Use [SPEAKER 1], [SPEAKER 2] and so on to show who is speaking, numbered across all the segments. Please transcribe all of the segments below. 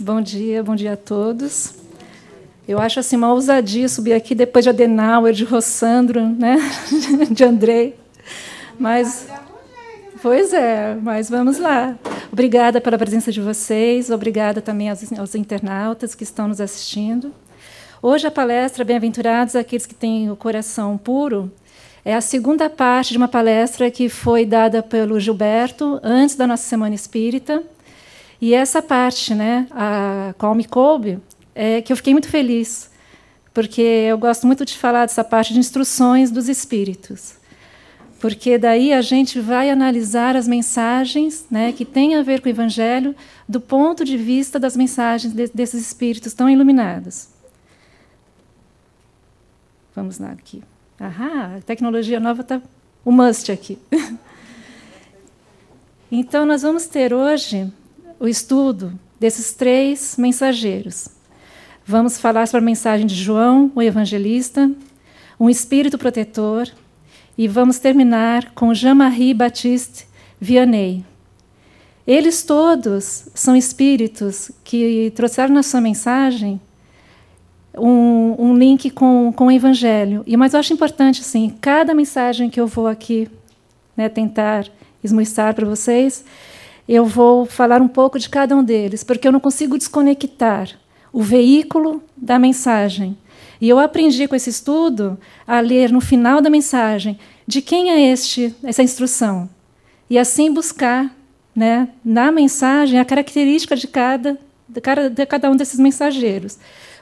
[SPEAKER 1] bom dia a todos. Eu acho assim uma ousadia subir aqui depois de Adenauer, de Rossandro, né? De Andrei. Mas, pois é, mas vamos lá. Obrigada pela presença de vocês, obrigada também aos internautas que estão nos assistindo. Hoje a palestra Bem-aventurados aqueles que têm o coração puro é a segunda parte de uma palestra que foi dada pelo Gilberto antes da nossa Semana Espírita. E essa parte, né, a qual me coube, é que eu fiquei muito feliz, porque eu gosto muito de falar dessa parte de instruções dos espíritos. Porque daí a gente vai analisar as mensagens, né, que têm a ver com o Evangelho do ponto de vista das mensagens desses espíritos tão iluminados. Vamos lá aqui. A tecnologia nova está o must aqui. Então, nós vamos ter hoje o estudo desses 3 mensageiros. Vamos falar sobre a mensagem de João, o evangelista, um espírito protetor, e vamos terminar com Jean-Marie Baptiste Vianney. Eles todos são espíritos que trouxeram na sua mensagem um link com o Evangelho. Mas eu acho importante, assim, cada mensagem que eu vou aqui, né, tentar esmiuçar para vocês, eu vou falar um pouco de cada um deles, porque eu não consigo desconectar o veículo da mensagem. E eu aprendi com esse estudo a ler no final da mensagem de quem é essa instrução. E assim buscar, né, na mensagem a característica de cada um desses mensageiros.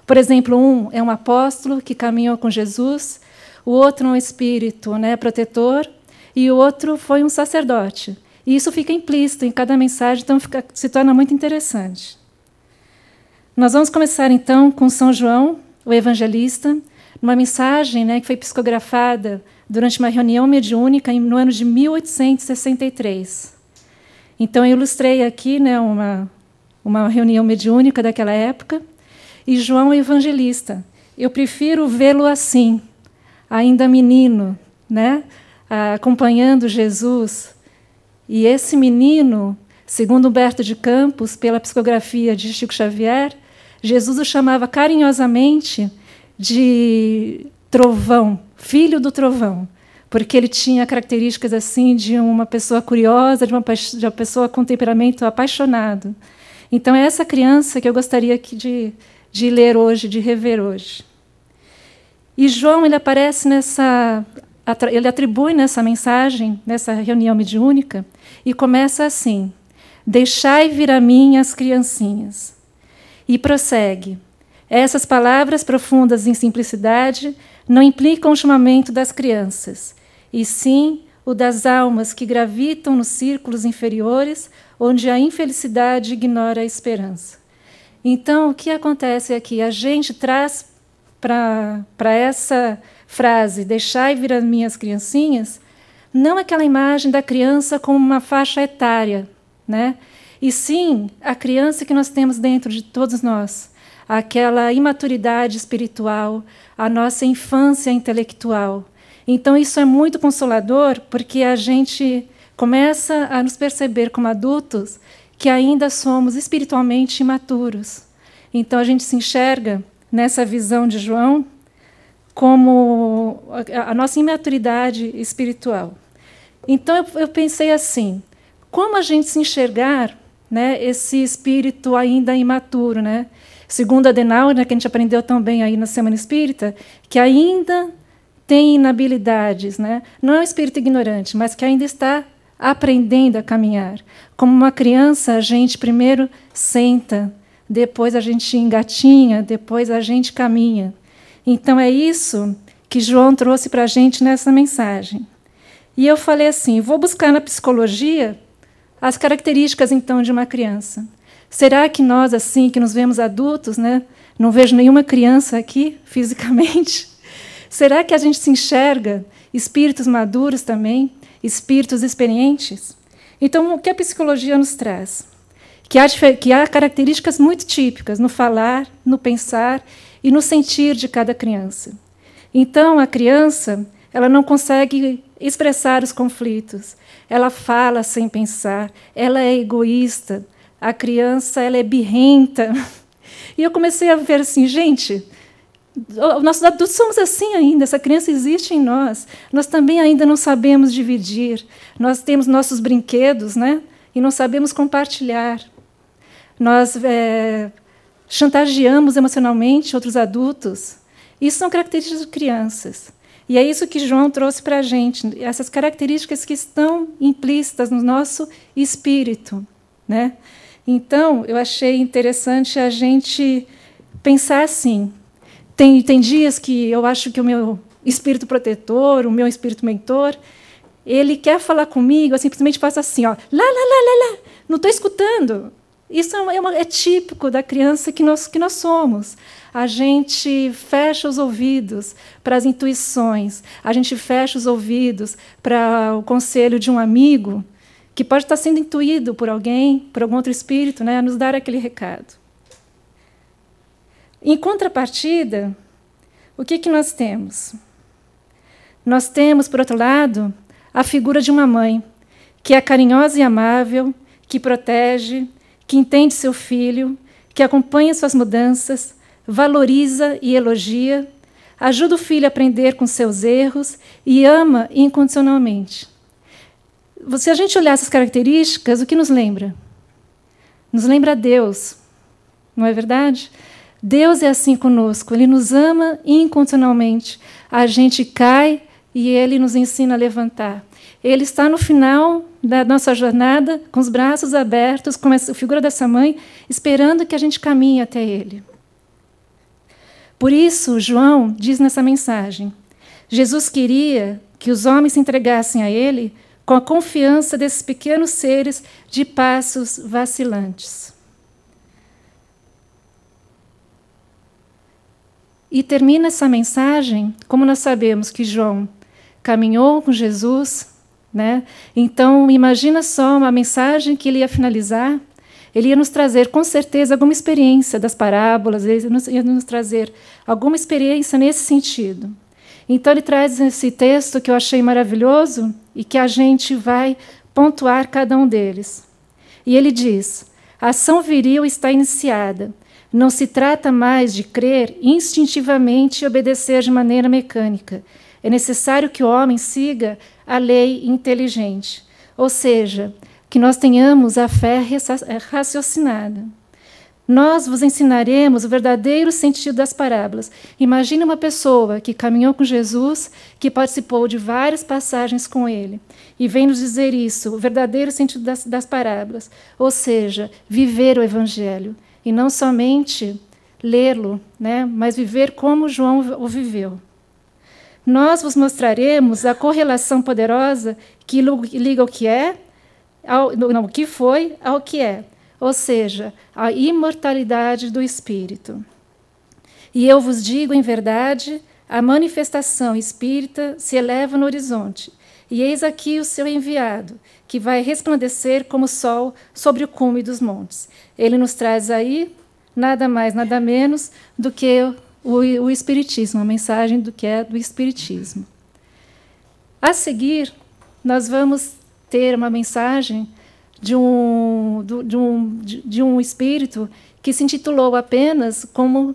[SPEAKER 1] Por exemplo, um é um apóstolo que caminhou com Jesus, o outro é um espírito, né, protetor, e o outro foi um sacerdote. E isso fica implícito em cada mensagem, então se torna muito interessante. Nós vamos começar, então, com São João, o evangelista, uma mensagem, né, que foi psicografada durante uma reunião mediúnica no ano de 1863. Então, eu ilustrei aqui, né, uma reunião mediúnica daquela época, e João o evangelista. Eu prefiro vê-lo assim, ainda menino, né, acompanhando Jesus. E esse menino, segundo Humberto de Campos, pela psicografia de Chico Xavier, Jesus o chamava carinhosamente de trovão, filho do trovão, porque ele tinha características assim de uma pessoa curiosa, de uma pessoa com temperamento apaixonado. Então, é essa criança que eu gostaria de ler hoje, de rever hoje. E João, ele aparece ele atribui nessa mensagem, nessa reunião mediúnica, e começa assim: deixai vir a mim as criancinhas. E prossegue: essas palavras profundas em simplicidade não implicam o chamamento das crianças, e sim o das almas que gravitam nos círculos inferiores, onde a infelicidade ignora a esperança. Então, o que acontece aqui? A gente traz para essa frase, deixai vir as minhas criancinhas, não aquela imagem da criança como uma faixa etária, né? E sim a criança que nós temos dentro de todos nós, aquela imaturidade espiritual, a nossa infância intelectual. Então, isso é muito consolador, porque a gente começa a nos perceber como adultos que ainda somos espiritualmente imaturos. Então, a gente se enxerga nessa visão de João como a nossa imaturidade espiritual. Então, eu pensei assim: como a gente se enxergar, né, esse espírito ainda imaturo, né? Segundo Adenauer, né, que a gente aprendeu tão bem aí na Semana Espírita, que ainda tem inabilidades, né? Não é um espírito ignorante, mas que ainda está aprendendo a caminhar. Como uma criança, a gente primeiro senta, depois a gente engatinha, depois a gente caminha. Então, é isso que João trouxe para a gente nessa mensagem. E eu falei assim: vou buscar na psicologia as características, então, de uma criança. Será que nós, assim, que nos vemos adultos, né, não vejo nenhuma criança aqui, fisicamente, será que a gente se enxerga espíritos maduros também, espíritos experientes? Então, o que a psicologia nos traz? Que há características muito típicas no falar, no pensar e no sentir de cada criança. Então, a criança, ela não consegue expressar os conflitos, ela fala sem pensar, ela é egoísta, a criança ela é birrenta. E eu comecei a ver assim, gente, nós adultos somos assim ainda, essa criança existe em nós. Nós também ainda não sabemos dividir. Nós temos nossos brinquedos, né? E não sabemos compartilhar. Nós chantageamos emocionalmente outros adultos. Isso são características de crianças. E é isso que João trouxe para a gente, essas características que estão implícitas no nosso espírito, né? Então, eu achei interessante a gente pensar assim. Tem dias que eu acho que o meu espírito protetor, o meu espírito mentor, ele quer falar comigo, eu simplesmente faço assim, ó, lá, lá, lá, lá, lá, não estou escutando. Isso é típico da criança que nós somos. A gente fecha os ouvidos para as intuições, a gente fecha os ouvidos para o conselho de um amigo que pode estar sendo intuído por alguém, por algum outro espírito, né, a nos dar aquele recado. Em contrapartida, o que nós temos? Nós temos, por outro lado, a figura de uma mãe, que é carinhosa e amável, que protege, que entende seu filho, que acompanha suas mudanças, valoriza e elogia, ajuda o filho a aprender com seus erros e ama incondicionalmente. Se a gente olhar essas características, o que nos lembra? Nos lembra Deus, não é verdade? Deus é assim conosco, Ele nos ama incondicionalmente. A gente cai e Ele nos ensina a levantar. Ele está no final da nossa jornada, com os braços abertos, como a figura dessa mãe, esperando que a gente caminhe até Ele. Por isso, João diz nessa mensagem, Jesus queria que os homens se entregassem a Ele com a confiança desses pequenos seres de passos vacilantes. E termina essa mensagem, como nós sabemos que João caminhou com Jesus, né? Então, imagina só uma mensagem que ele ia finalizar, ele ia nos trazer, com certeza, alguma experiência das parábolas, ele ia nos trazer alguma experiência nesse sentido. Então, ele traz esse texto que eu achei maravilhoso e que a gente vai pontuar cada um deles. E ele diz, a ação viril está iniciada. Não se trata mais de crer instintivamente e obedecer de maneira mecânica. É necessário que o homem siga a lei inteligente, ou seja, que nós tenhamos a fé raciocinada. Nós vos ensinaremos o verdadeiro sentido das parábolas. Imagine uma pessoa que caminhou com Jesus, que participou de várias passagens com ele, e vem nos dizer isso, o verdadeiro sentido das parábolas, ou seja, viver o Evangelho, e não somente lê-lo, né, mas viver como João o viveu. Nós vos mostraremos a correlação poderosa que liga o que é, o que foi ao que é, ou seja, a imortalidade do Espírito. E eu vos digo, em verdade, a manifestação espírita se eleva no horizonte, e eis aqui o seu enviado, que vai resplandecer como o sol sobre o cume dos montes. Ele nos traz aí nada mais, nada menos do que o Espiritismo, a mensagem do que é do Espiritismo. A seguir, nós vamos ter uma mensagem de um espírito que se intitulou apenas como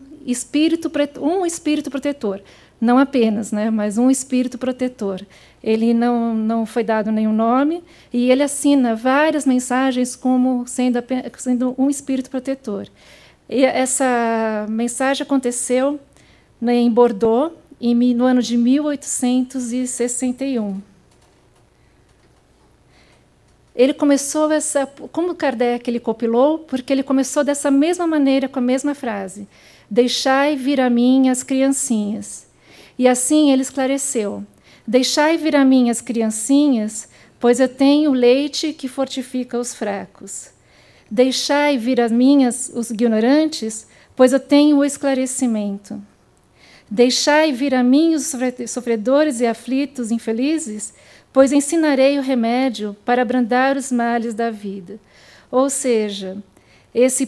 [SPEAKER 1] um espírito protetor. Não apenas, né, mas um espírito protetor. Ele não foi dado nenhum nome e ele assina várias mensagens como sendo um espírito protetor. E essa mensagem aconteceu em Bordeaux no ano de 1861. Ele começou como Kardec ele copilou, porque ele começou dessa mesma maneira, com a mesma frase: deixai vir a mim as criancinhas. E assim ele esclareceu: deixai vir a mim as criancinhas, pois eu tenho leite que fortifica os fracos. Deixai vir a mim os ignorantes, pois eu tenho o esclarecimento. Deixai vir a mim os sofredores e aflitos infelizes, pois ensinarei o remédio para abrandar os males da vida. Ou seja, essa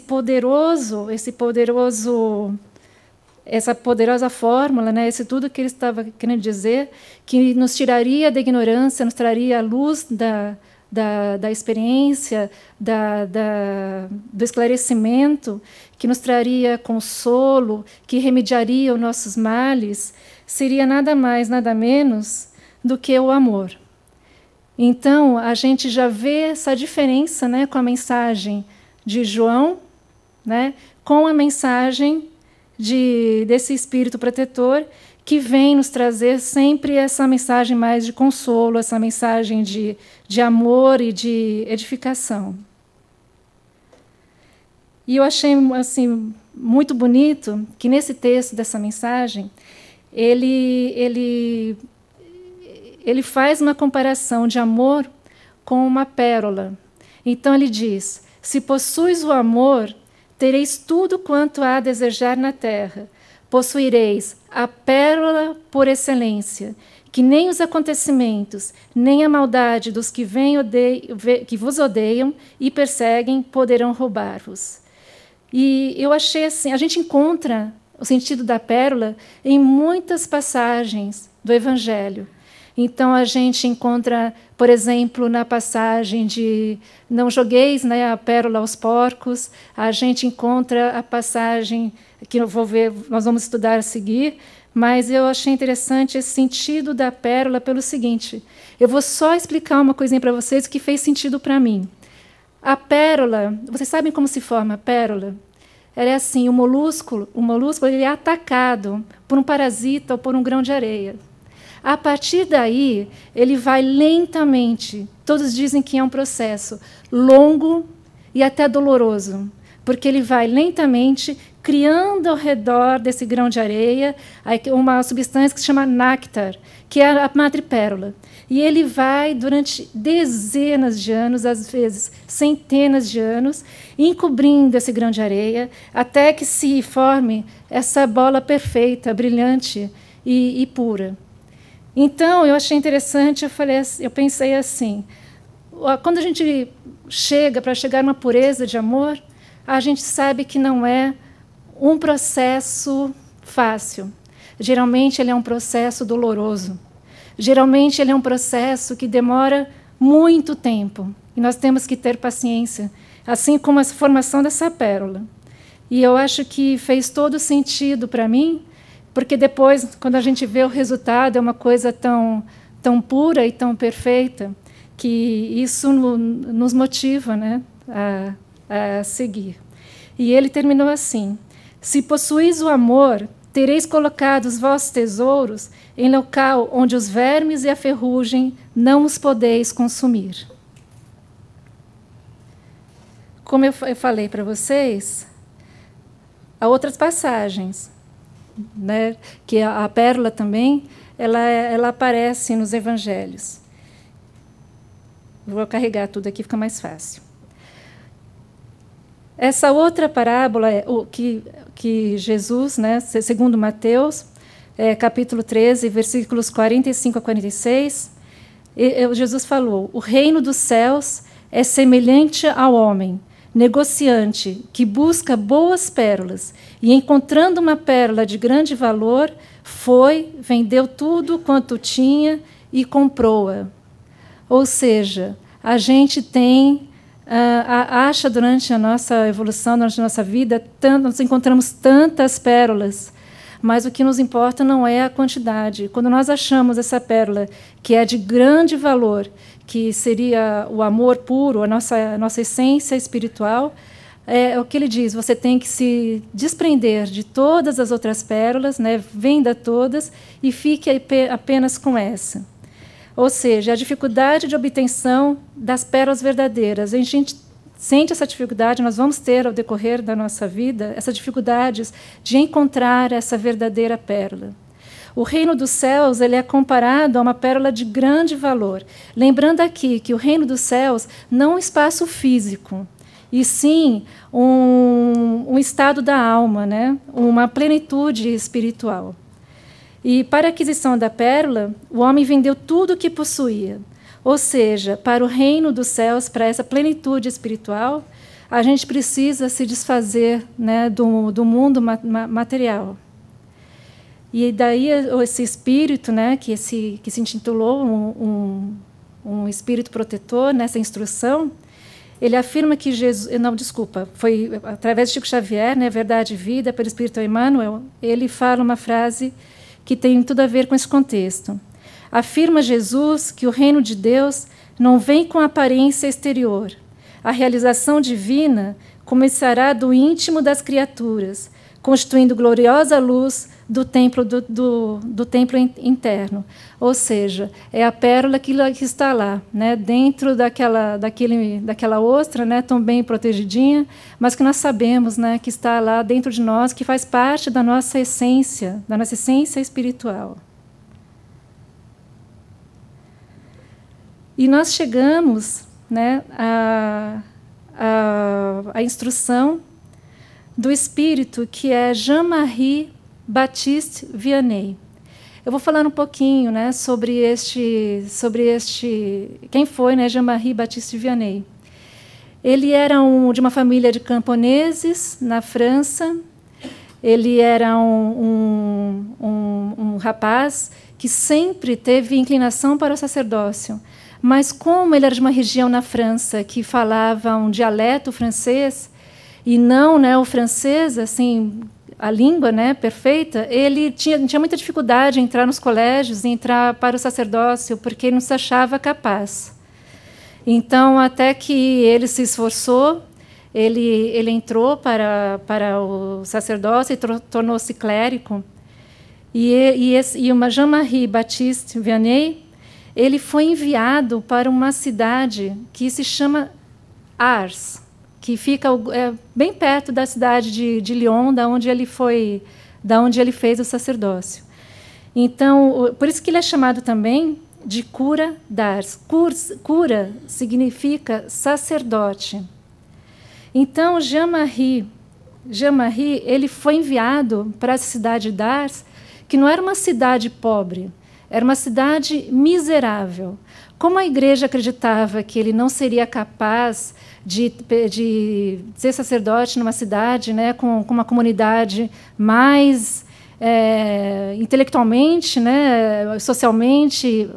[SPEAKER 1] poderosa fórmula, né, esse tudo que ele estava querendo dizer, que nos tiraria da ignorância, nos traria a luz da experiência, do esclarecimento, que nos traria consolo, que remediaria os nossos males, seria nada mais, nada menos do que o amor. Então, a gente já vê essa diferença, né, com a mensagem de João, né, com a mensagem desse Espírito protetor, que vem nos trazer sempre essa mensagem mais de consolo, essa mensagem de amor e de edificação. E eu achei assim, muito bonito que, nesse texto dessa mensagem, ele faz uma comparação de amor com uma pérola. Então, ele diz: se possuis o amor, tereis tudo quanto há a desejar na terra. Possuireis a pérola por excelência, que nem os acontecimentos, nem a maldade dos que que vos odeiam e perseguem poderão roubar-vos. E eu achei assim, a gente encontra o sentido da pérola em muitas passagens do Evangelho. Então, a gente encontra, por exemplo, na passagem de não jogueis, né, a pérola aos porcos. A gente encontra a passagem que eu vou ver, nós vamos estudar a seguir, mas eu achei interessante esse sentido da pérola pelo seguinte. Eu vou só explicar uma coisinha para vocês que fez sentido para mim. A pérola, vocês sabem como se forma a pérola? Ela é assim, o molúsculo ele é atacado por um parasita ou por um grão de areia. A partir daí, ele vai lentamente, todos dizem que é um processo longo e até doloroso, porque ele vai lentamente criando ao redor desse grão de areia uma substância que se chama néctar, que é a madrepérola. E ele vai, durante dezenas de anos, às vezes centenas de anos, encobrindo esse grão de areia, até que se forme essa bola perfeita, brilhante e pura. Então, eu achei interessante, eu pensei assim, quando a gente para chegar a uma pureza de amor, a gente sabe que não é um processo fácil. Geralmente, ele é um processo doloroso. Geralmente, ele é um processo que demora muito tempo. E nós temos que ter paciência, assim como a formação dessa pérola. E eu acho que fez todo sentido para mim, porque depois, quando a gente vê o resultado, é uma coisa tão pura e tão perfeita, que isso nos motiva, né, a seguir. E ele terminou assim: se possuís o amor, tereis colocado os vossos tesouros em local onde os vermes e a ferrugem não os podeis consumir. Como eu falei para vocês, há outras passagens, né, que a pérola também ela aparece nos evangelhos. Vou carregar tudo aqui, fica mais fácil. Essa outra parábola é que Jesus, né, segundo Mateus, capítulo 13, versículos 45 a 46, Jesus falou: o reino dos céus é semelhante ao homem, negociante, que busca boas pérolas, e encontrando uma pérola de grande valor, vendeu tudo quanto tinha e comprou-a. Ou seja, a gente acha durante a nossa evolução, durante a nossa vida, nós encontramos tantas pérolas, mas o que nos importa não é a quantidade. Quando nós achamos essa pérola que é de grande valor, que seria o amor puro, a nossa essência espiritual, é o que ele diz: você tem que se desprender de todas as outras pérolas, né, venda todas e fique apenas com essa. Ou seja, a dificuldade de obtenção das pérolas verdadeiras. A gente sente essa dificuldade, nós vamos ter, ao decorrer da nossa vida, essas dificuldades de encontrar essa verdadeira pérola. O reino dos céus ele é comparado a uma pérola de grande valor. Lembrando aqui que o reino dos céus não é um espaço físico, e sim um estado da alma, né? Uma plenitude espiritual. E para a aquisição da pérola, o homem vendeu tudo o que possuía. Ou seja, para o reino dos céus, para essa plenitude espiritual, a gente precisa se desfazer, né, do mundo material. E daí esse espírito, né, que se intitulou um espírito protetor nessa instrução, ele afirma que Jesus... Não, desculpa, foi através de Chico Xavier, né, Verdade e Vida, pelo Espírito Emmanuel, ele fala uma frase que tem tudo a ver com esse contexto. Afirma Jesus que o reino de Deus não vem com aparência exterior. A realização divina começará do íntimo das criaturas, constituindo gloriosa luz do templo interno. Ou seja, é a pérola que está lá, né, dentro daquela ostra, né, tão bem protegidinha, mas que nós sabemos, né, que está lá dentro de nós, que faz parte da nossa essência espiritual. E nós chegamos, né, à instrução do espírito, que é Jean-Marie Baptiste Vianney. Eu vou falar um pouquinho, né, sobre quem foi, né, Jean-Marie Baptiste Vianney. Ele era de uma família de camponeses na França. Ele era um rapaz que sempre teve inclinação para o sacerdócio. Mas como ele era de uma região na França que falava um dialeto francês e não, né, o francês, assim, a língua, né, perfeita, ele tinha muita dificuldade em entrar nos colégios, em entrar para o sacerdócio, porque ele não se achava capaz. Então, até que ele se esforçou, ele entrou para o sacerdócio e tornou-se clérigo. E o Jean-Marie Baptiste Vianney, ele foi enviado para uma cidade que se chama Ars, que fica bem perto da cidade de Lyon, da onde ele fez o sacerdócio. Então, por isso que ele é chamado também de cura d'Ars. Cura significa sacerdote. Então, Jean-Marie, ele foi enviado para essa cidade de Ars, que não era uma cidade pobre, era uma cidade miserável. Como a igreja acreditava que ele não seria capaz de ser sacerdote numa cidade, né, com uma comunidade mais intelectualmente, né, socialmente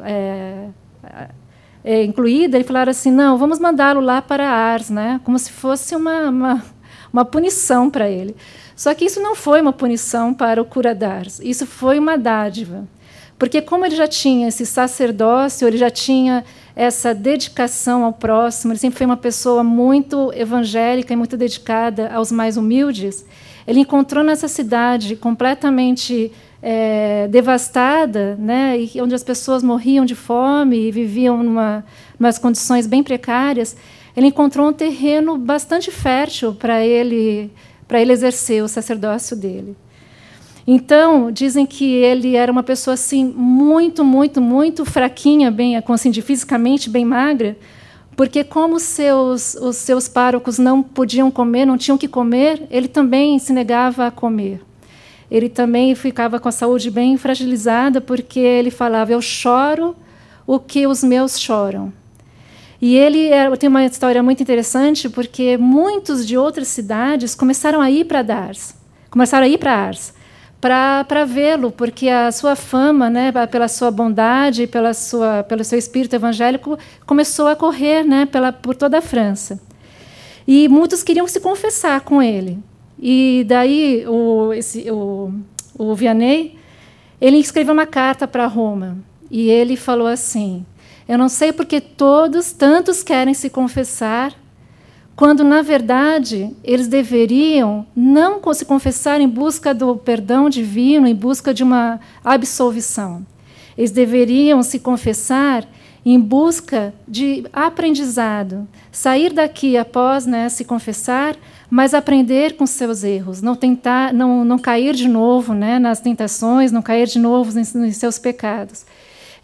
[SPEAKER 1] incluída, ele falaram assim, não, vamos mandá-lo lá para Ars, né, como se fosse uma punição para ele. Só que isso não foi uma punição para o cura d'Ars, isso foi uma dádiva. Porque como ele já tinha esse sacerdócio, ele já tinha essa dedicação ao próximo, ele sempre foi uma pessoa muito evangélica e muito dedicada aos mais humildes, ele encontrou nessa cidade completamente devastada, né, e onde as pessoas morriam de fome e viviam umas condições bem precárias, ele encontrou um terreno bastante fértil para ele exercer o sacerdócio dele. Então, dizem que ele era uma pessoa assim, muito, muito, muito fraquinha, fisicamente bem magra, porque como os seus párocos não podiam comer, não tinham que comer, ele também se negava a comer. Ele também ficava com a saúde bem fragilizada, porque ele falava, eu choro o que os meus choram. E ele tem uma história muito interessante, porque muitos de outras cidades começaram a ir para Ars, para vê-lo, porque a sua fama, né, pela sua bondade, pelo seu espírito evangélico, começou a correr, né, por toda a França. E muitos queriam se confessar com ele. E daí o Vianney, ele escreveu uma carta para Roma, e ele falou assim, eu não sei porque tantos querem se confessar, quando, na verdade, eles deveriam não se confessar em busca do perdão divino, em busca de uma absolvição. Eles deveriam se confessar em busca de aprendizado, sair daqui após, né, se confessar, mas aprender com seus erros, não cair de novo, né, nas tentações, não cair de novo nos seus pecados.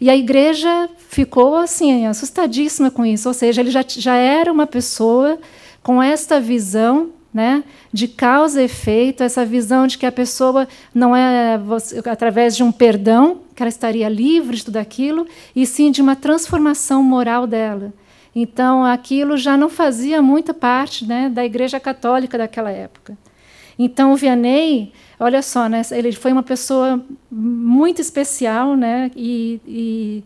[SPEAKER 1] E a igreja ficou assim, assustadíssima com isso, ou seja, ele já era uma pessoa com esta visão, né, de causa e efeito, essa visão de que a pessoa não é através de um perdão que ela estaria livre de tudo aquilo, e sim de uma transformação moral dela. Então, aquilo já não fazia muita parte, né, da Igreja Católica daquela época. Então, o Vianney, olha só, né, ele foi uma pessoa muito especial, né, e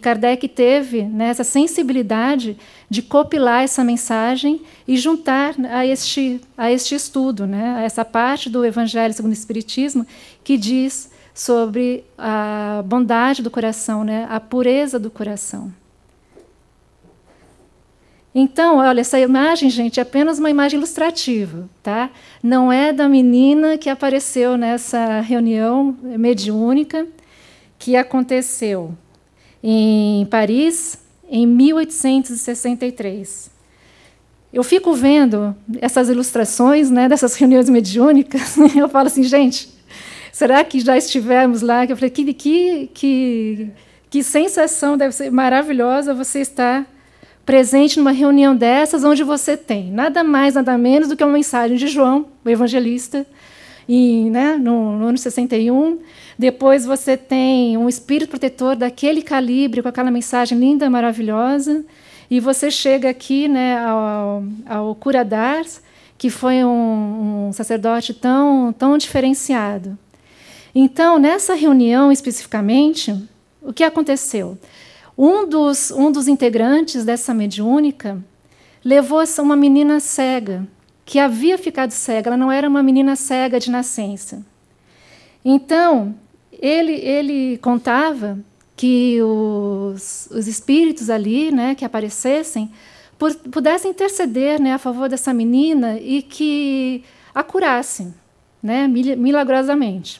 [SPEAKER 1] Kardec teve, né, essa sensibilidade de copilar essa mensagem e juntar a este estudo, né, a essa parte do Evangelho segundo o Espiritismo que diz sobre a bondade do coração, né, a pureza do coração. Então, olha, essa imagem, gente, é apenas uma imagem ilustrativa, tá? Não é da menina que apareceu nessa reunião mediúnica que aconteceu em Paris em 1863. Eu fico vendo essas ilustrações, né, dessas reuniões mediúnicas, eu falo assim, gente, será que já estivemos lá? Eu falei, que sensação, deve ser maravilhosa você estar presente numa reunião dessas, onde você tem nada mais, nada menos do que uma mensagem de João, o evangelista, né, no ano 61. Depois você tem um espírito protetor daquele calibre, com aquela mensagem linda, maravilhosa. E você chega aqui, né, ao Cura d'Ars, que foi um sacerdote tão diferenciado. Então, nessa reunião especificamente, o que aconteceu? Um dos integrantes dessa mediúnica levou uma menina cega, que havia ficado cega, ela não era uma menina cega de nascença. Então, ele contava que os espíritos ali, né, que aparecessem, pudessem interceder, né, a favor dessa menina e que a curassem, né, milagrosamente.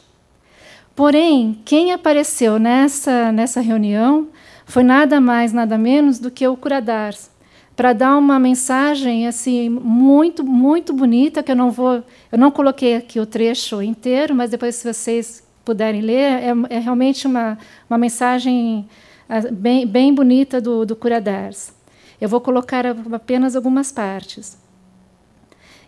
[SPEAKER 1] Porém, quem apareceu nessa reunião foi nada mais, nada menos do que o Cura d'Ars, para dar uma mensagem assim muito, muito bonita, que eu não coloquei aqui o trecho inteiro, mas depois, se vocês puderem ler, é realmente uma mensagem bem bonita do Cura d'Ars. Eu vou colocar apenas algumas partes.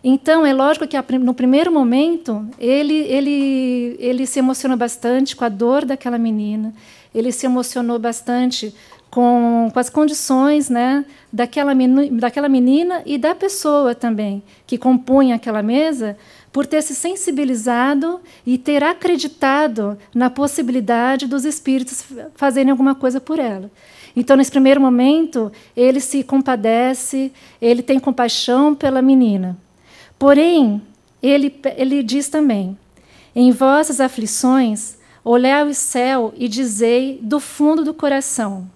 [SPEAKER 1] Então, é lógico que no primeiro momento ele se emocionou bastante com a dor daquela menina, ele se emocionou bastante com as condições, né, daquela menina e da pessoa também, que compunha aquela mesa, por ter se sensibilizado e ter acreditado na possibilidade dos espíritos fazerem alguma coisa por ela. Então, nesse primeiro momento, ele se compadece, ele tem compaixão pela menina. Porém, ele diz também, em vossas aflições, olhai o céu e dizei do fundo do coração,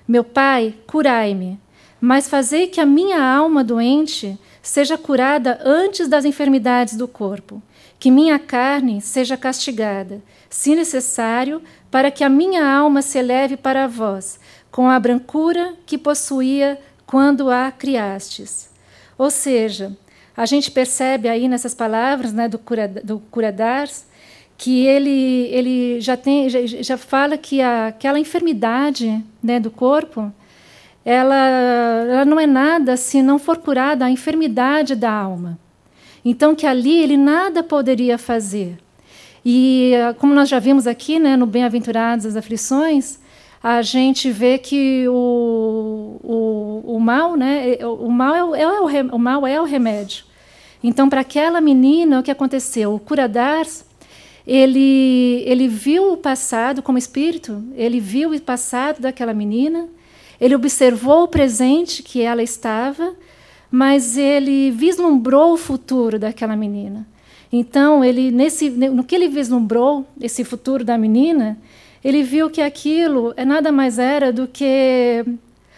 [SPEAKER 1] meu Pai, curai-me, mas fazei que a minha alma doente seja curada antes das enfermidades do corpo, que minha carne seja castigada, se necessário, para que a minha alma se eleve para vós, com a brancura que possuía quando a criastes. Ou seja, a gente percebe aí nessas palavras, né, do Cura d'Ars, que ele já fala que aquela enfermidade, né, do corpo, ela não é nada se não for curada a enfermidade da alma. Então, que ali ele nada poderia fazer. E, como nós já vimos aqui, né, no Bem-aventurados as Aflições, a gente vê que o mal, né, o mal é o remédio. Então, para aquela menina, o que aconteceu? O Cura d'Ars, ele viu o passado como espírito, ele viu o passado daquela menina, ele observou o presente que ela estava, mas ele vislumbrou o futuro daquela menina. Então, no que ele vislumbrou, esse futuro da menina, ele viu que aquilo nada mais era do que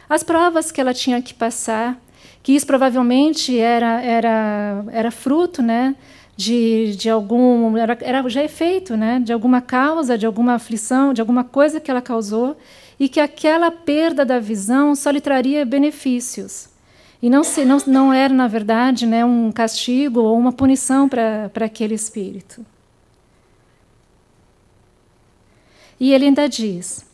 [SPEAKER 1] as provas que ela tinha que passar, que isso provavelmente era fruto, né, de algum, era já efeito, né, de alguma causa, de alguma aflição, de alguma coisa que ela causou, e que aquela perda da visão só lhe traria benefícios. E não era, na verdade, né, um castigo ou uma punição para aquele espírito. E ele ainda diz,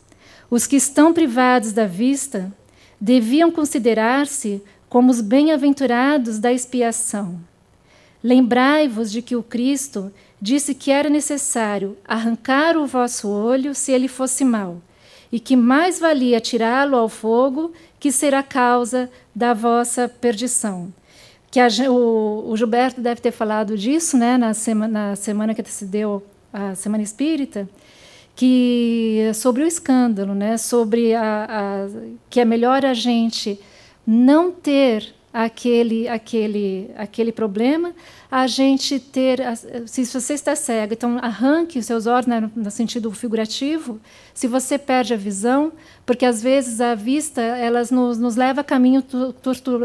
[SPEAKER 1] os que estão privados da vista deviam considerar-se como os bem-aventurados da expiação. Lembrai-vos de que o Cristo disse que era necessário arrancar o vosso olho se ele fosse mau, e que mais valia tirá-lo ao fogo, que será causa da vossa perdição. que o Gilberto deve ter falado disso, né, na semana que antecedeu a Semana Espírita, que sobre o escândalo, né, sobre que é melhor a gente não ter aquele problema, a gente ter, se você está cego, então arranque os seus olhos, né, no sentido figurativo, se você perde a visão, porque às vezes a vista elas nos leva a caminhos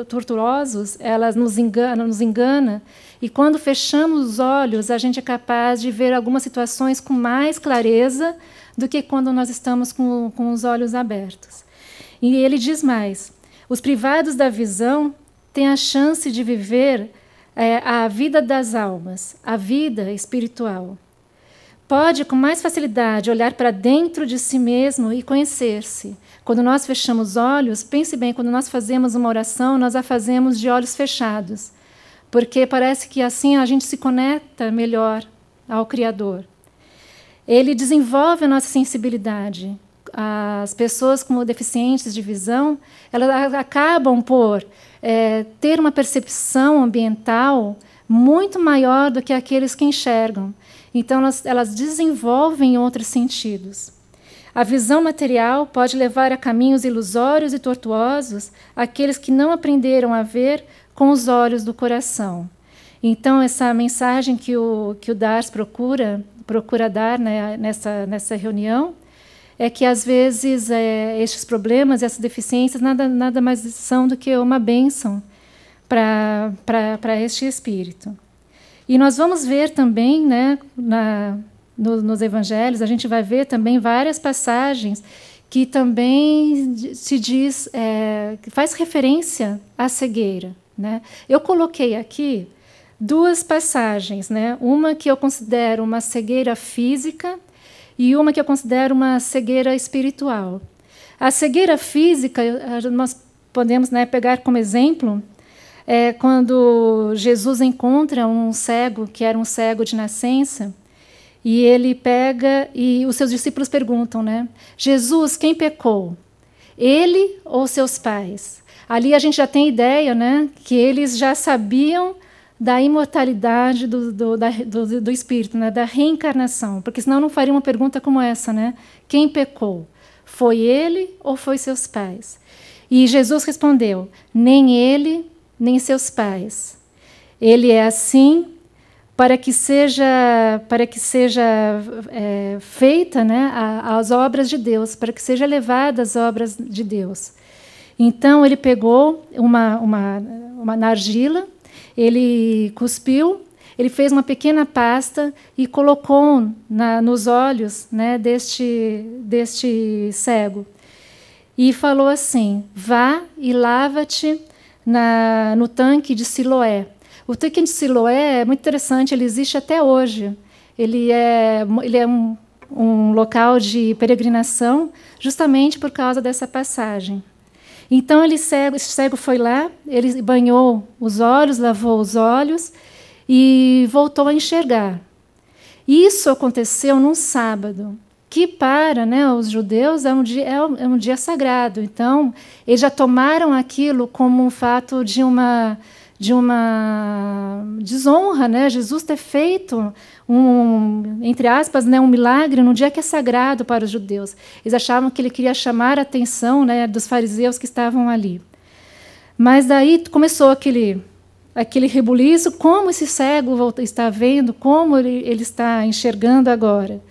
[SPEAKER 1] tortuosos, elas nos engana, e quando fechamos os olhos, a gente é capaz de ver algumas situações com mais clareza do que quando nós estamos com os olhos abertos. E ele diz mais: os privados da visão têm a chance de viver a vida das almas, a vida espiritual. Pode, com mais facilidade, olhar para dentro de si mesmo e conhecer-se. Quando nós fechamos os olhos, pense bem, quando nós fazemos uma oração, nós a fazemos de olhos fechados, porque parece que assim a gente se conecta melhor ao Criador. Ele desenvolve a nossa sensibilidade. As pessoas com deficientes de visão, elas acabam por ter uma percepção ambiental muito maior do que aqueles que enxergam. Então, elas desenvolvem outros sentidos. A visão material pode levar a caminhos ilusórios e tortuosos aqueles que não aprenderam a ver com os olhos do coração. Então, essa mensagem que o Dars procura dar, né, nessa reunião, é que, às vezes, estes problemas, essas deficiências, nada mais são do que uma bênção para este espírito. E nós vamos ver também, né, nos evangelhos, a gente vai ver também várias passagens que também se diz, que faz referência à cegueira, né? Eu coloquei aqui duas passagens, né? Uma que eu considero uma cegueira física e uma que eu considero uma cegueira espiritual. A cegueira física, nós podemos, né, pegar como exemplo quando Jesus encontra um cego, que era um cego de nascença, e ele pega e os seus discípulos perguntam, né, Jesus, quem pecou? Ele ou seus pais? Ali a gente já tem ideia, né, que eles já sabiam da imortalidade do espírito, né, da reencarnação, porque senão não faria uma pergunta como essa, né? Quem pecou? Foi ele ou foi seus pais? E Jesus respondeu: nem ele, nem seus pais. Ele é assim para que seja feita, né, as obras de Deus, para que seja levada às obras de Deus. Então ele pegou na argila, ele cuspiu, ele fez uma pequena pasta e colocou nos olhos, né, deste cego. E falou assim: vá e lava-te no tanque de Siloé. O tanque de Siloé é muito interessante, ele existe até hoje. Ele é um local de peregrinação justamente por causa dessa passagem. Então, esse cego foi lá, ele banhou os olhos, lavou os olhos e voltou a enxergar. Isso aconteceu num sábado, que para, né, os judeus é um dia sagrado. Então, eles já tomaram aquilo como um fato de uma desonra, né? Jesus ter feito entre aspas, né, um milagre num dia que é sagrado para os judeus. Eles achavam que ele queria chamar a atenção, né, dos fariseus que estavam ali. Mas daí começou aquele rebuliço, como esse cego está vendo, como ele está enxergando agora.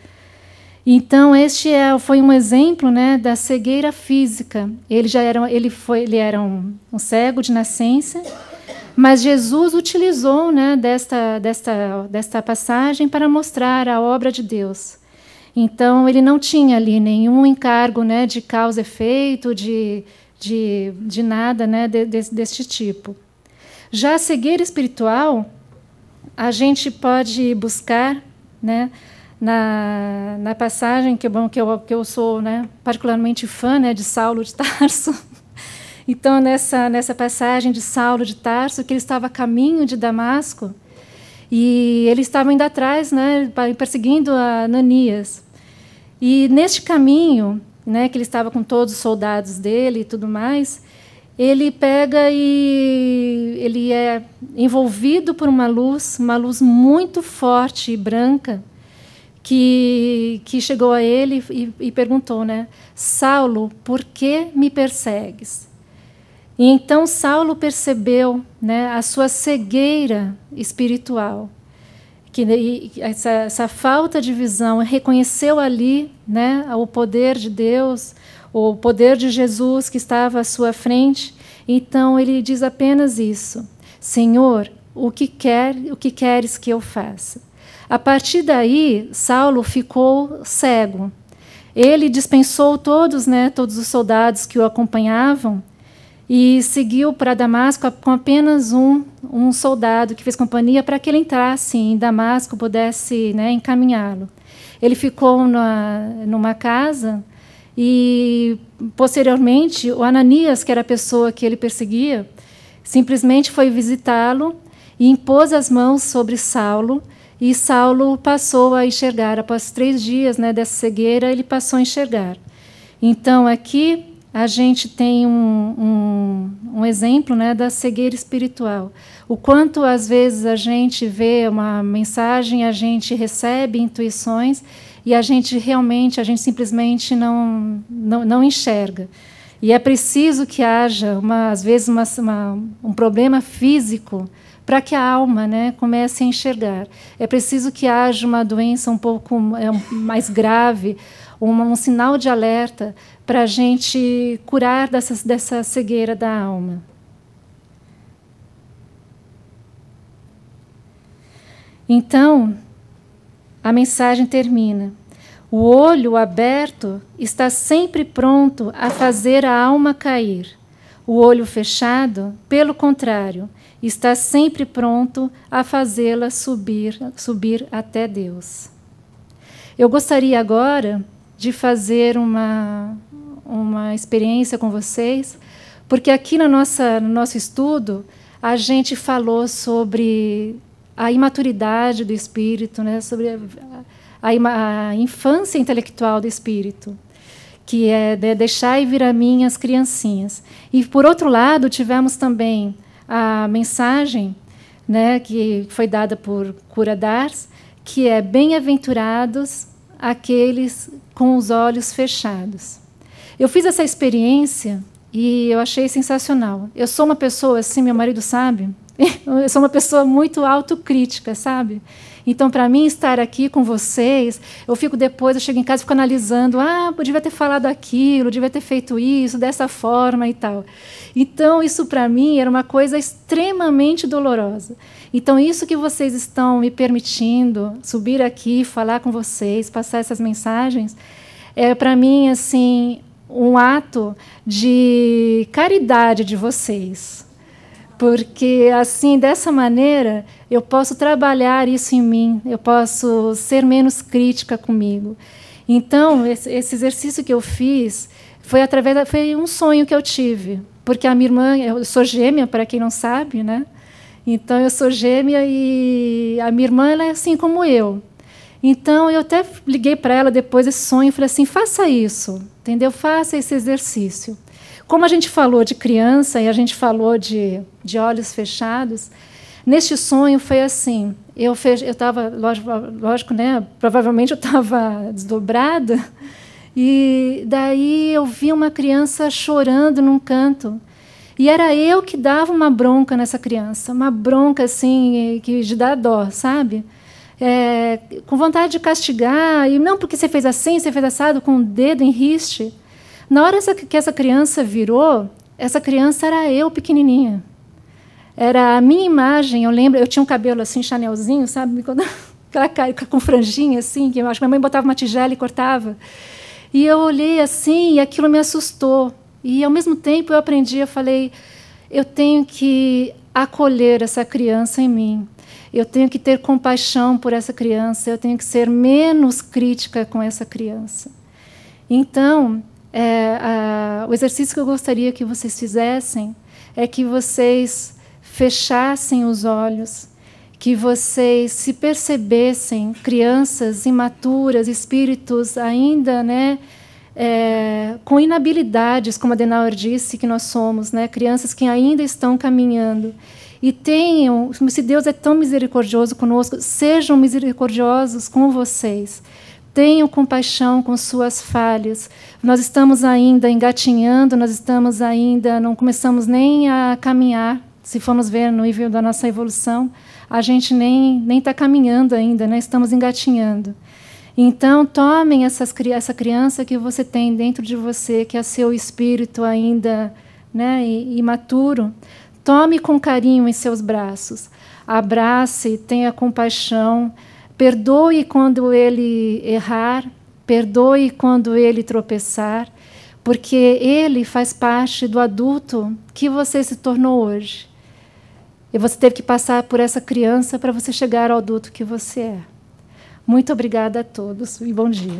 [SPEAKER 1] Então, este foi um exemplo, né, da cegueira física. Ele era um cego de nascença, mas Jesus utilizou, né, desta passagem para mostrar a obra de Deus. Então, ele não tinha ali nenhum encargo, né, de causa e efeito, de nada, né, deste tipo. Já a cegueira espiritual, a gente pode buscar, né, na passagem que eu sou, né, particularmente fã, né, de Saulo de Tarso. Então, nessa passagem de Saulo de Tarso, que ele estava a caminho de Damasco, e ele estava indo atrás, né, perseguindo a Ananias. E neste caminho, né, que ele estava com todos os soldados dele e tudo mais, ele pega e ele é envolvido por uma luz muito forte e branca, que chegou a ele e perguntou, né? Saulo, por que me persegues? E então Saulo percebeu, né, a sua cegueira espiritual, que essa falta de visão, reconheceu ali, né, o poder de Deus, o poder de Jesus que estava à sua frente. Então ele diz apenas isso: Senhor, o que queres que eu faça? A partir daí, Saulo ficou cego. Ele dispensou todos os soldados que o acompanhavam e seguiu para Damasco com apenas um soldado que fez companhia para que ele entrasse em Damasco, pudesse, né, encaminhá-lo. Ele ficou numa casa e, posteriormente, o Ananias, que era a pessoa que ele perseguia, simplesmente foi visitá-lo e impôs as mãos sobre Saulo, e Saulo passou a enxergar. Após 3 dias, né, dessa cegueira, ele passou a enxergar. Então, aqui a gente tem um exemplo, né, da cegueira espiritual. O quanto, às vezes, a gente vê uma mensagem, a gente recebe intuições e a gente simplesmente não enxerga. E é preciso que haja, às vezes, um problema físico para que a alma, né, comece a enxergar. É preciso que haja uma doença um pouco mais grave, um sinal de alerta para a gente curar dessa cegueira da alma. Então, a mensagem termina: o olho aberto está sempre pronto a fazer a alma cair. O olho fechado, pelo contrário, está sempre pronto a fazê-la subir até Deus. Eu gostaria agora de fazer uma experiência com vocês, porque aqui no nosso estudo a gente falou sobre a imaturidade do espírito, né, sobre a infância intelectual do espírito, que é deixar vir a mim as criancinhas. E, por outro lado, tivemos também a mensagem, né, que foi dada por Cura Dars, que é: bem-aventurados aqueles com os olhos fechados. Eu fiz essa experiência e eu achei sensacional. Eu sou uma pessoa, assim, meu marido sabe, eu sou uma pessoa muito autocrítica, sabe? Então, para mim, estar aqui com vocês, eu chego em casa e fico analisando: eu devia ter falado aquilo, devia ter feito isso, dessa forma e tal. Então, isso para mim era uma coisa extremamente dolorosa. Então, isso que vocês estão me permitindo subir aqui, falar com vocês, passar essas mensagens, é para mim assim um ato de caridade de vocês. Porque, assim, dessa maneira, eu posso trabalhar isso em mim, eu posso ser menos crítica comigo. Então, esse exercício que eu fiz foi um sonho que eu tive. Porque a minha irmã, eu sou gêmea, para quem não sabe, né? Então, eu sou gêmea e a minha irmã, ela é assim como eu. Então, eu até liguei para ela depois desse sonho e falei assim: faça isso, entendeu? Faça esse exercício. Como a gente falou de criança e a gente falou de olhos fechados, neste sonho foi assim: eu estava, lógico, né? Provavelmente eu estava desdobrada, e daí eu vi uma criança chorando num canto. E era eu que dava uma bronca nessa criança, uma bronca assim, de dar dó, sabe? Com vontade de castigar, e não porque você fez assim, você fez assado, com o dedo em riste. Na hora que essa criança virou, essa criança era eu pequenininha. Era a minha imagem. Eu lembro, eu tinha um cabelo assim, chanelzinho, sabe? Aquela com franjinha, assim, que eu acho que minha mãe botava uma tigela e cortava. E eu olhei assim, e aquilo me assustou. E, ao mesmo tempo, eu falei: eu tenho que acolher essa criança em mim. Eu tenho que ter compaixão por essa criança. Eu tenho que ser menos crítica com essa criança. Então, o exercício que eu gostaria que vocês fizessem é que vocês fechassem os olhos, que vocês se percebessem crianças imaturas, espíritos ainda, né, com inabilidades, como a Adenauer disse que nós somos, né? Crianças que ainda estão caminhando. E tenham, se Deus é tão misericordioso conosco, sejam misericordiosos com vocês. Tenham compaixão com suas falhas. Nós estamos ainda engatinhando, nós estamos ainda, não começamos nem a caminhar. Se formos ver no nível da nossa evolução, a gente nem está caminhando ainda, né? Estamos engatinhando. Então, tomem essa criança que você tem dentro de você, que é seu espírito ainda, né, imaturo. Tome com carinho em seus braços. Abrace, tenha compaixão. Perdoe quando ele errar. Perdoe quando ele tropeçar. Porque ele faz parte do adulto que você se tornou hoje. E você teve que passar por essa criança para você chegar ao adulto que você é. Muito obrigada a todos e bom dia.